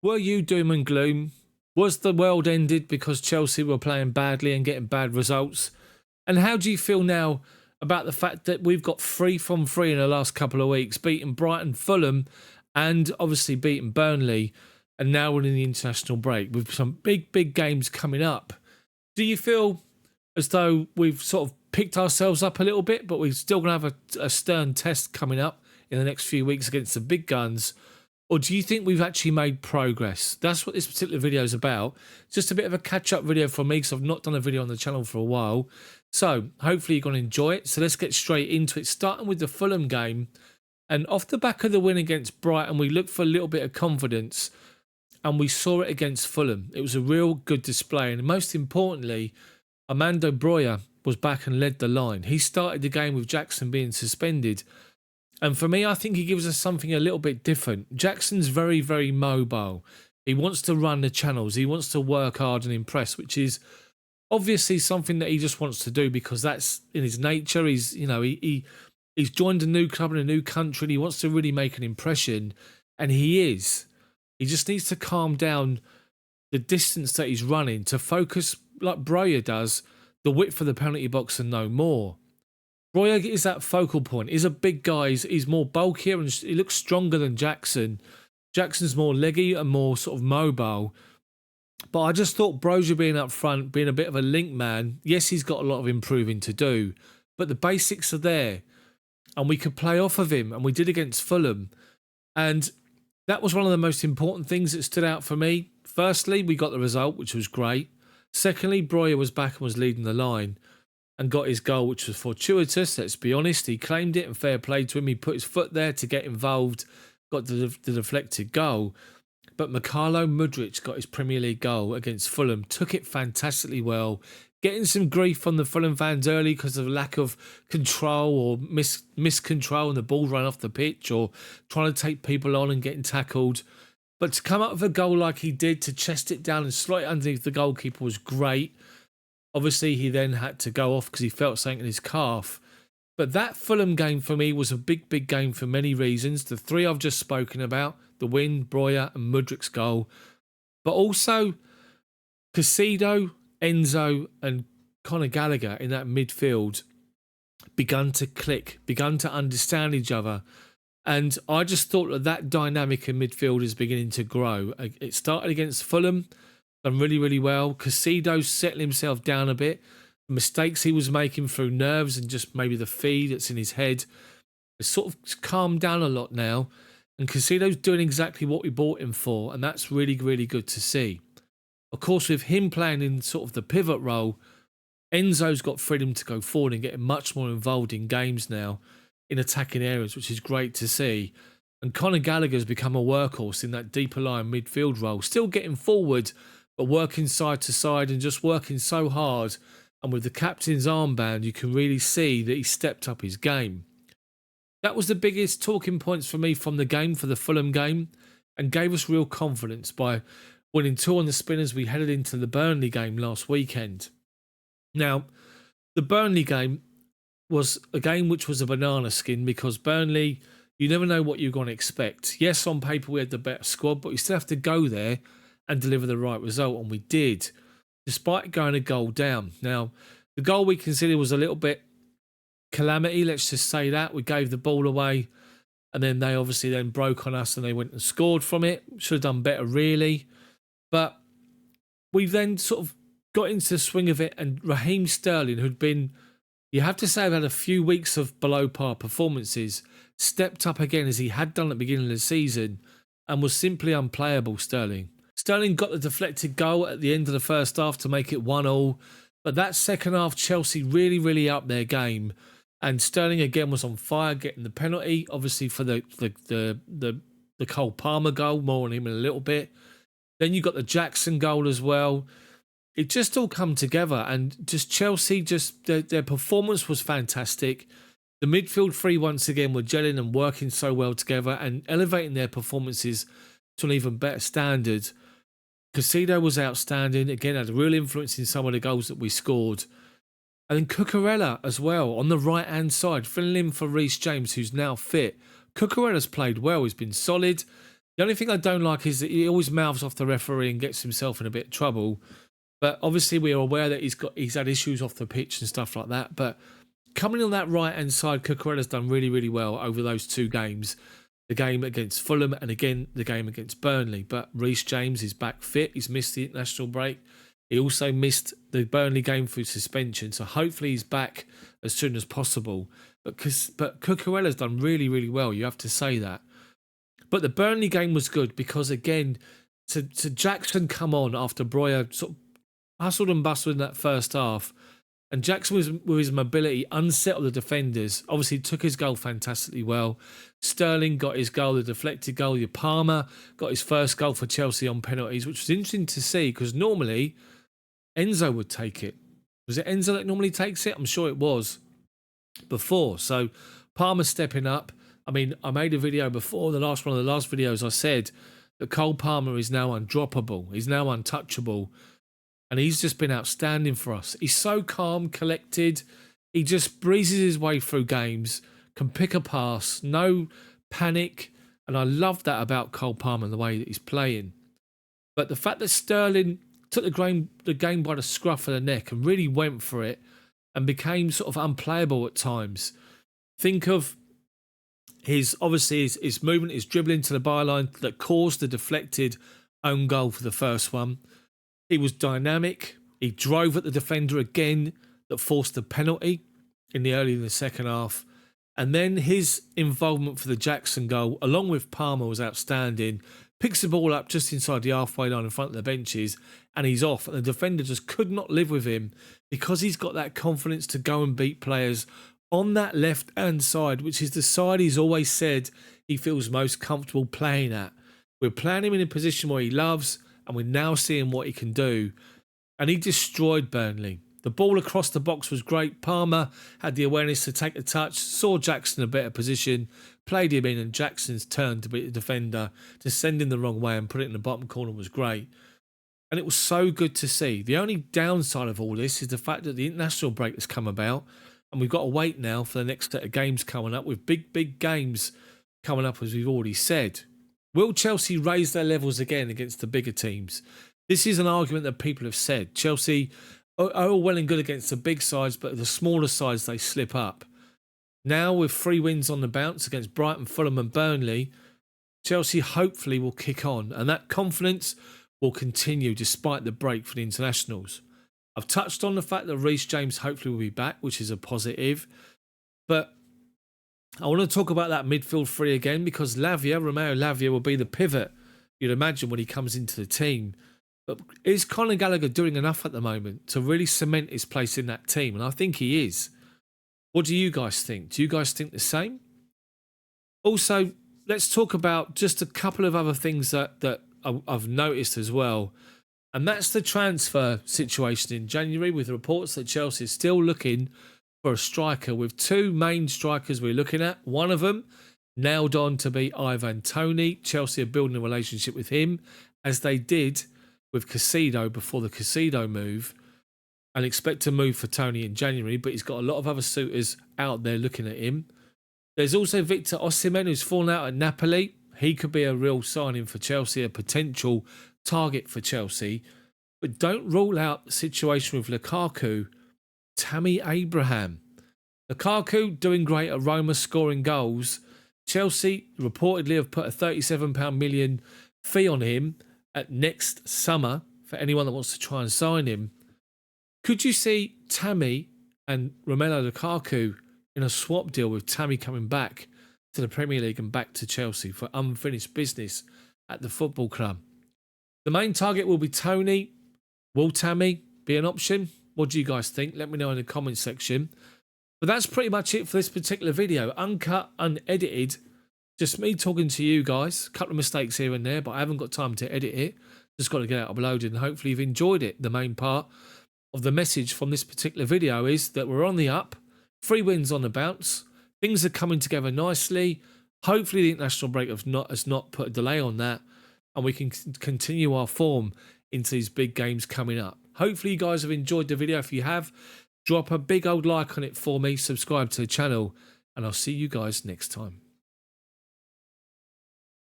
Were you doom and gloom? Was the world ended because Chelsea were playing badly and getting bad results? And how do you feel now about the fact that we've got 3 from 3 in the last couple of weeks, beating Brighton, Fulham, and obviously beating Burnley, and now we're in the international break with some big games coming up? Do you feel as though we've sort of picked ourselves up a little bit, but we're still going to have a stern test coming up in the next few weeks against the big guns? Or do you think we've actually made progress? That's what this particular video is about. Just a bit of a catch-up video from me because I've not done a video on the channel for a while. So hopefully you're going to enjoy it. So let's get straight into it, starting with the Fulham game. And off the back of the win against Brighton, we looked for a little bit of confidence, and we saw it against Fulham. It was a real good display. And most importantly, Armando Broja was back and led the line. He started the game with Jackson being suspended. And for me, I think he gives us something a little bit different. Jackson's very mobile. He wants to run the channels. He wants to work hard and impress, which is obviously something that he just wants to do because that's in his nature. He's joined a new club in a new country and he wants to really make an impression. And he is. He just needs to calm down the distance that he's running to focus, like Broja does, the width of the penalty box and no more. Broja is that focal point. He's a big guy. He's more bulkier and he looks stronger than Jackson. Jackson's more leggy and more sort of mobile. But I just thought Broja being up front, being a bit of a link man, yes, he's got a lot of improving to do, but the basics are there. And we could play off of him, and we did against Fulham. And that was one of the most important things that stood out for me. Firstly, we got the result, which was great. Secondly, Broja was back and was leading the line and got his goal, which was fortuitous, let's be honest. He claimed it and fair play to him. He put his foot there to get involved, got the deflected goal. But Mykhailo Mudryk got his Premier League goal against Fulham, took it fantastically well, getting some grief from the Fulham fans early because of lack of control or miscontrol and the ball ran off the pitch or trying to take people on and getting tackled. But to come up with a goal like he did, to chest it down and slot it underneath the goalkeeper was great. Obviously, he then had to go off because he felt something in his calf. But that Fulham game for me was a big game for many reasons. The 3 I've just spoken about, the win, Broja and Mudryk's goal. But also Caicedo, Enzo and Conor Gallagher in that midfield begun to click, begun to understand each other. And I just thought that dynamic in midfield is beginning to grow. It started against Fulham, done really well. Caicedo settled himself down a bit. The mistakes he was making through nerves and just maybe the feed that's in his head, it's sort of calmed down a lot now. And Caicedo's doing exactly what we bought him for, and that's really good to see. Of course, with him playing in sort of the pivot role, Enzo's got freedom to go forward and getting much more involved in games now in attacking areas, which is great to see. And Conor Gallagher's become a workhorse in that deeper line midfield role, still getting forward, but working side to side and just working so hard. And with the captain's armband, you can really see that he stepped up his game. That was the biggest talking points for me from the game, for the Fulham game, and gave us real confidence by winning 2 on the spin as we headed into the Burnley game last weekend. Now, the Burnley game was a game which was a banana skin because Burnley, you never know what you're going to expect. Yes, on paper we had the better squad, but we still have to go there and deliver the right result, and we did, despite going a goal down. Now, the goal we considered was a little bit calamity, let's just say that. We gave the ball away, and then they obviously then broke on us and they went and scored from it. Should have done better, really. But we then sort of got into the swing of it, and Raheem Sterling, who'd been, you have to say, I've had a few weeks of below par performances, stepped up again as he had done at the beginning of the season and was simply unplayable, Sterling. Sterling got the deflected goal at the end of the first half to make it 1-1, but that second half Chelsea really upped their game, and Sterling again was on fire, getting the penalty, obviously for the Cole Palmer goal, more on him in a little bit. Then you got the Jackson goal as well. It just all come together, and just Chelsea, just their performance was fantastic. The midfield 3 once again were gelling and working so well together and elevating their performances to an even better standard. Caicedo was outstanding, again had a real influence in some of the goals that we scored. And then Cucurella as well on the right hand side, filling in for Reece James, who's now fit. Cucurella's played well, he's been solid. The only thing I don't like is that he always mouths off the referee and gets himself in a bit of trouble. But obviously we are aware that he's had issues off the pitch and stuff like that. But coming on that right-hand side, Cucurella's done really, really well over those 2 games. The game against Fulham and again the game against Burnley. But Reece James is back fit. He's missed the international break. He also missed the Burnley game through suspension. So hopefully he's back as soon as possible. But Cucurella's done really, really well. You have to say that. But the Burnley game was good because, again, to Jackson come on after Breuer sort of hustled and bustled in that first half. And Jackson, with his mobility, unsettled the defenders. Obviously, took his goal fantastically well. Sterling got his goal, the deflected goal. Your Palmer got his first goal for Chelsea on penalties, which was interesting to see because normally Enzo would take it. Was it Enzo that normally takes it? I'm sure it was before. So Palmer stepping up. I mean, I made a video before, one of the last videos, I said that Cole Palmer is now undroppable. He's now untouchable. And he's just been outstanding for us. He's so calm, collected. He just breezes his way through games, can pick a pass, no panic. And I love that about Cole Palmer and the way that he's playing. But the fact that Sterling took the game by the scruff of the neck and really went for it and became sort of unplayable at times. Think of his movement, his dribbling to the byline that caused the deflected own goal for the first one. He was dynamic. He drove at the defender again that forced the penalty in the second half. And then his involvement for the Jackson goal, along with Palmer, was outstanding. Picks the ball up just inside the halfway line in front of the benches and he's off. And the defender just could not live with him because he's got that confidence to go and beat players on that left-hand side, which is the side he's always said he feels most comfortable playing at. We're playing him in a position where he loves, and we're now seeing what he can do. And he destroyed Burnley. The ball across the box was great. Palmer had the awareness to take the touch, saw Jackson in a better position, played him in, and Jackson's turn to beat the defender, to send him the wrong way and put it in the bottom corner was great. And it was so good to see. The only downside of all this is the fact that the international break has come about, and we've got to wait now for the next set of games coming up, with big games coming up, as we've already said. Will Chelsea raise their levels again against the bigger teams? This is an argument that people have said. Chelsea are all well and good against the big sides, but the smaller sides, they slip up. Now, with 3 wins on the bounce against Brighton, Fulham and Burnley, Chelsea hopefully will kick on, and that confidence will continue despite the break for the internationals. I've touched on the fact that Reece James hopefully will be back, which is a positive. But I want to talk about that midfield 3 again, because Romeo Lavia will be the pivot, you'd imagine, when he comes into the team. But is Conor Gallagher doing enough at the moment to really cement his place in that team? And I think he is. What do you guys think? Do you guys think the same? Also, let's talk about just a couple of other things that I've noticed as well. And that's the transfer situation in January, with reports that Chelsea is still looking for a striker, with 2 main strikers we're looking at. One of them nailed on to be Ivan Toney. Chelsea are building a relationship with him, as they did with Caicedo before the Caicedo move, and expect to move for Toney in January, but he's got a lot of other suitors out there looking at him. There's also Victor Osimhen, who's fallen out at Napoli. He could be a real signing for Chelsea, a potential target for Chelsea. But don't rule out the situation with Lukaku. Tammy Abraham. Lukaku doing great at Roma, scoring goals. Chelsea reportedly have put a £37 million fee on him at next summer for anyone that wants to try and sign him. Could you see Tammy and Romelu Lukaku in a swap deal, with Tammy coming back to the Premier League and back to Chelsea for unfinished business at the football club? The main target will be Toney. Will Tammy be an option? What do you guys think? Let me know in the comments section. But that's pretty much it for this particular video. Uncut, unedited. Just me talking to you guys. A couple of mistakes here and there, but I haven't got time to edit it. Just got to get it uploaded, and hopefully you've enjoyed it. The main part of the message from this particular video is that we're on the up. 3 wins on the bounce. Things are coming together nicely. Hopefully the international break has not put a delay on that, and we can continue our form into these big games coming up. Hopefully you guys have enjoyed the video. If you have, drop a big old like on it for me, subscribe to the channel, and I'll see you guys next time.